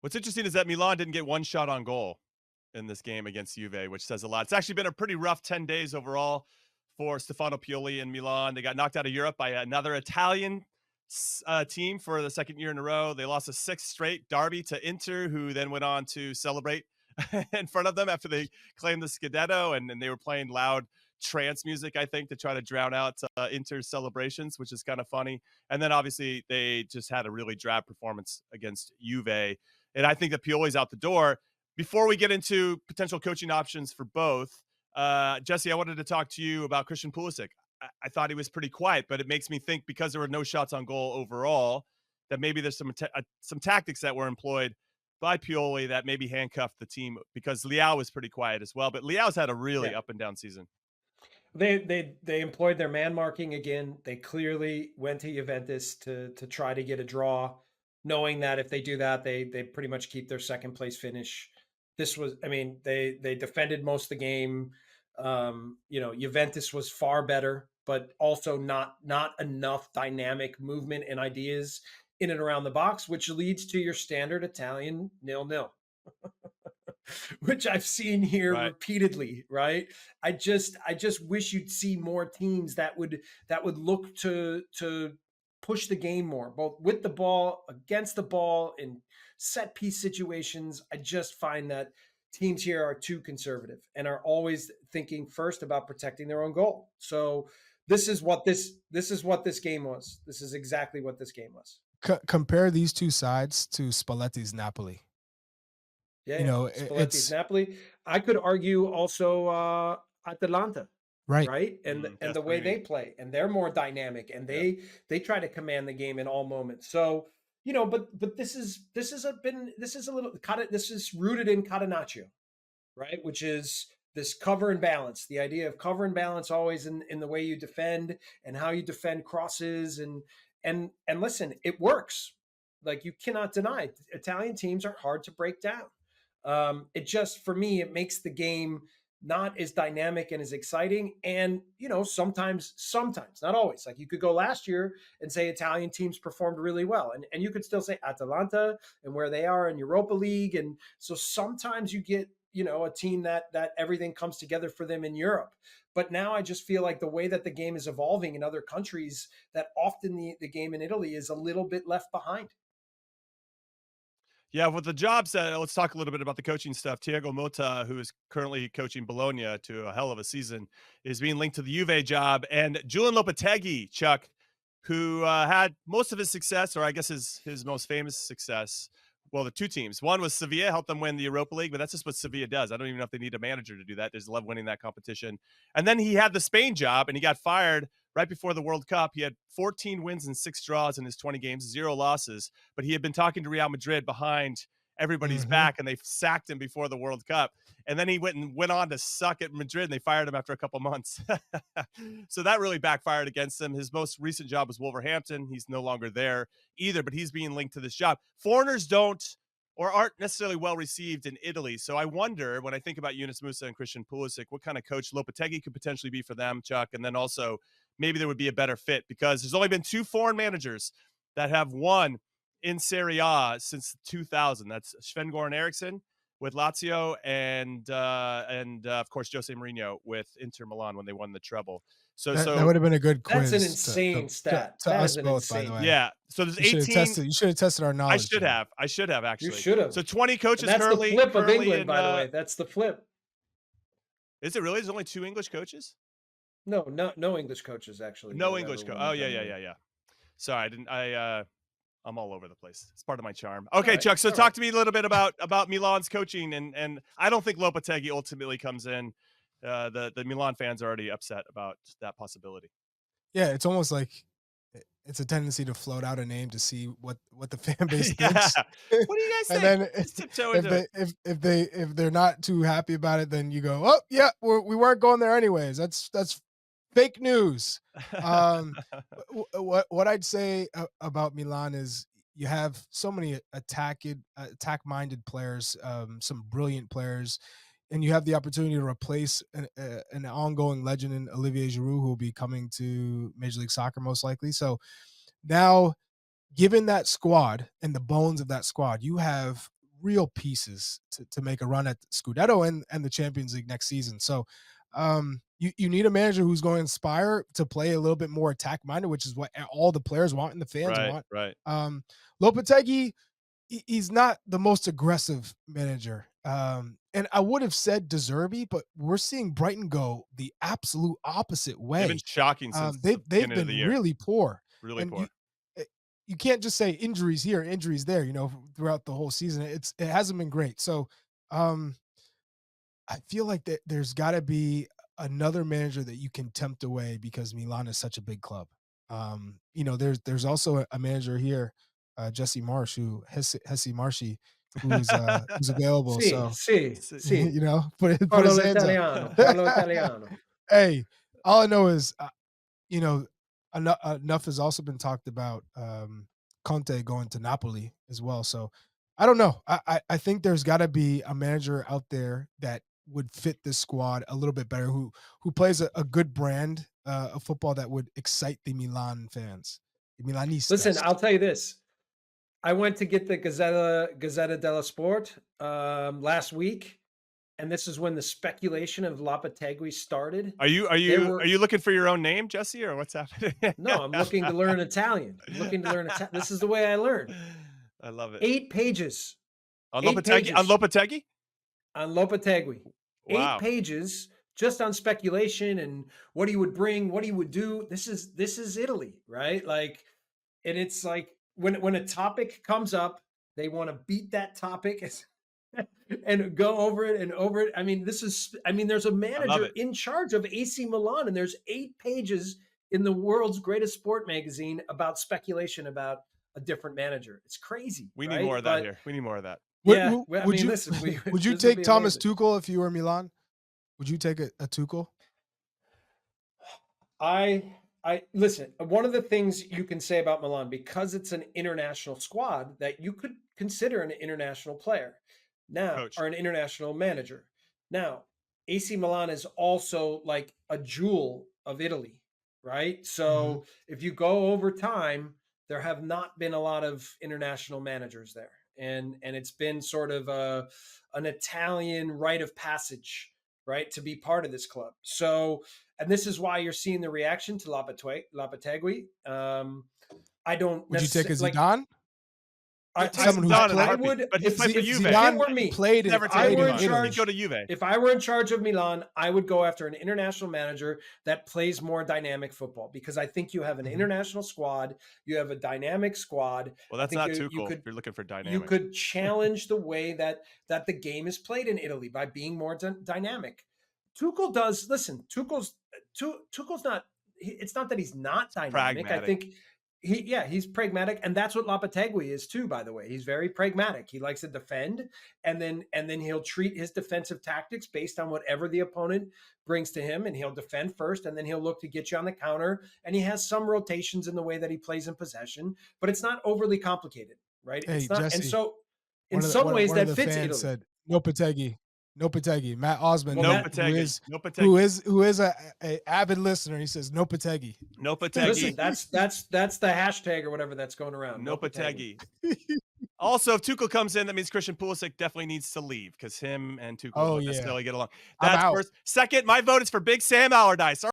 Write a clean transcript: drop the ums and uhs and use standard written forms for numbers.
What's interesting is that Milan didn't get one shot on goal in this game against Juve, which says a lot. It's actually been a pretty rough 10 days overall for Stefano Pioli in Milan. They got knocked out of Europe by another Italian team for the second year in a row. They lost a sixth straight derby to Inter, who then went on to celebrate in front of them after they claimed the Scudetto, and they were playing loud trance music, I think, to try to drown out Inter's celebrations, which is kind of funny. And then obviously they just had a really drab performance against Juve. And I think that Pioli's out the door. Before we get into potential coaching options for both, Jesse, I wanted to talk to you about Christian Pulisic. I thought he was pretty quiet, but it makes me think because there were no shots on goal overall, that maybe there's some tactics that were employed by Pioli that maybe handcuffed the team, because Leao was pretty quiet as well. But Leao's had a really up and down season. They employed their man marking again. They clearly went to Juventus to try to get a draw, knowing that if they do that, they pretty much keep their second place finish. This was, I mean, they defended most of the game. Juventus was far better, but also not enough dynamic movement and ideas in and around the box, which leads to your standard Italian 0-0. Which I've seen here repeatedly, right? I just wish you'd see more teams that would look to push the game more, both with the ball, against the ball, in set piece situations. I just find that teams here are too conservative and are always thinking first about protecting their own goal. So this is what this game was. This is exactly what this game was. Compare these two sides to Spalletti's Napoli. Yeah, Spalletti's Napoli. I could argue also Atalanta, right? And the way they play, and they're more dynamic, and they try to command the game in all moments. So but this is rooted in Catenaccio, right? Which is this cover and balance. The idea of cover and balance always in the way you defend and how you defend crosses, and listen, it works. Like, you cannot deny it. Italian teams are hard to break down. It just, for me, it makes the game not as dynamic and as exciting. And, sometimes, not always. Like, you could go last year and say Italian teams performed really well. And you could still say Atalanta and where they are in Europa League. And so sometimes you get, a team that everything comes together for them in Europe. But now I just feel like the way that the game is evolving in other countries, that often the game in Italy is a little bit left behind. Yeah, with the jobs, let's talk a little bit about the coaching stuff. Thiago Motta, who is currently coaching Bologna to a hell of a season, is being linked to the Juve job. And Julen Lopetegui, Chuck, who had most of his success, or I guess his most famous success, well, the two teams. One was Sevilla, helped them win the Europa League, but that's just what Sevilla does. I don't even know if they need a manager to do that. They just love winning that competition. And then he had the Spain job, and he got fired right before the World Cup. He had 14 wins and 6 draws in his 20 games, 0 losses. But he had been talking to Real Madrid behind everybody's back, and they sacked him before the World Cup. And then he went on to suck at Madrid, and they fired him after a couple months. So that really backfired against him. His most recent job was Wolverhampton. He's no longer there either, but he's being linked to this job. Foreigners aren't necessarily well received in Italy. So I wonder, when I think about Yunus Musa and Christian Pulisic, what kind of coach Lopetegui could potentially be for them, Chuck. And then also maybe there would be a better fit, because there's only been 2 foreign managers that have won in Serie A since 2000. That's Sven-Goran Eriksson with Lazio, and of course Jose Mourinho with Inter Milan when they won the treble. So that would have been a good quiz. That's an insane stat. To us both, by the way. Yeah. So there's 18. You should have tested our knowledge. I should have actually. You should have. So 20 coaches and that's currently. That's the flip of England, by the way. That's the flip. Is it really? There's only 2 English coaches? No English coaches, actually. No English coach. Oh, yeah. Sorry, I'm all over the place. It's part of my charm. Okay, right, Chuck, so talk to me a little bit about Milan's coaching, and I don't think Lopetegui ultimately comes in. The Milan fans are already upset about that possibility. Yeah, it's almost like it's a tendency to float out a name to see what the fan base thinks. What do you guys think? And then if they're not too happy about it, then you go, oh yeah, we weren't going there anyways. That's fake news. What I'd say about Milan is you have so many attack-minded players, some brilliant players, and you have the opportunity to replace an ongoing legend in Olivier Giroud, who will be coming to Major League Soccer most likely. So now, given that squad and the bones of that squad, you have real pieces to make a run at Scudetto and the Champions League next season. So you need a manager who's going to inspire to play a little bit more attack minded, which is what all the players want and the fans want. Right. Lopetegui, he's not the most aggressive manager. And I would have said De Zerbi, but we're seeing Brighton go the absolute opposite way. They've been shocking since they've beginning of been the year. really poor. Really And poor. you can't just say injuries here, injuries there, throughout the whole season. It hasn't been great. So I feel like there's got to be another manager that you can tempt away because Milan is such a big club. There's also a manager here, Jesse Marsh, Hesse Marshy, who's available. So put his hands up. Parlo Italiano. Hey, all I know is enough has also been talked about Conte going to Napoli as well. So I don't know. I think there's got to be a manager out there that would fit this squad a little bit better, who plays a good brand of football that would excite the Milan fans, the Milanistas. Listen, I'll tell you this. I went to get the Gazzetta dello Sport last week, and this is when the speculation of Lopetegui started. Are you looking for your own name, Jesse, or what's happening? No, I'm looking to learn Italian. This is the way I learn. I love it. 8 pages. On Lopetegui? On Lopetegui? On Lopetegui. Wow. 8 pages just on speculation and what he would bring, what he would do. This is Italy, right? Like, and it's like when a topic comes up, they want to beat that topic and go over it and over it. I mean, there's a manager in charge of AC Milan, and there's 8 pages in the world's greatest sport magazine about speculation about a different manager. It's crazy. We need more of that here. We need more of that. Would you take Thomas Tuchel if you were Milan? Would you take a Tuchel? I listen. One of the things you can say about Milan, because it's an international squad, that you could consider an international player now, Coach. Or an international manager. Now, AC Milan is also like a jewel of Italy, right? So if you go over time, there have not been a lot of international managers there. And it's been sort of an Italian rite of passage, right, to be part of this club. So, and this is why you're seeing the reaction to Lopetegui. I don't. Would you take a Zidane? Someone who's I would. But he's played for Juve. If it were me, go to Juve. If I were in charge of Milan, I would go after an international manager that plays more dynamic football, because I think you have an international squad. You have a dynamic squad. Well, that's not too cool. If you're looking for dynamic, you could challenge the way that the game is played in Italy by being more dynamic. Tuchel does. Listen, Tuchel's not. It's not that he's not dynamic. Pragmatic. I think. He's pragmatic, and that's what Lopetegui is too, by the way. He's very pragmatic. He likes to defend, and then he'll treat his defensive tactics based on whatever the opponent brings to him, and he'll defend first, and then he'll look to get you on the counter, and he has some rotations in the way that he plays in possession, but it's not overly complicated, right? Hey, it's not, Jesse, and so in some ways that fits Italy. Said, Lopetegui, Matt Osmond, Lopetegui. who is a avid listener. He says Lopetegui. Listen, that's the hashtag or whatever that's going around. Lopetegui. Also, if Tuchel comes in, that means Christian Pulisic definitely needs to leave, because him and Tuchel don't necessarily get along. That's first. Second, my vote is for Big Sam Allardyce.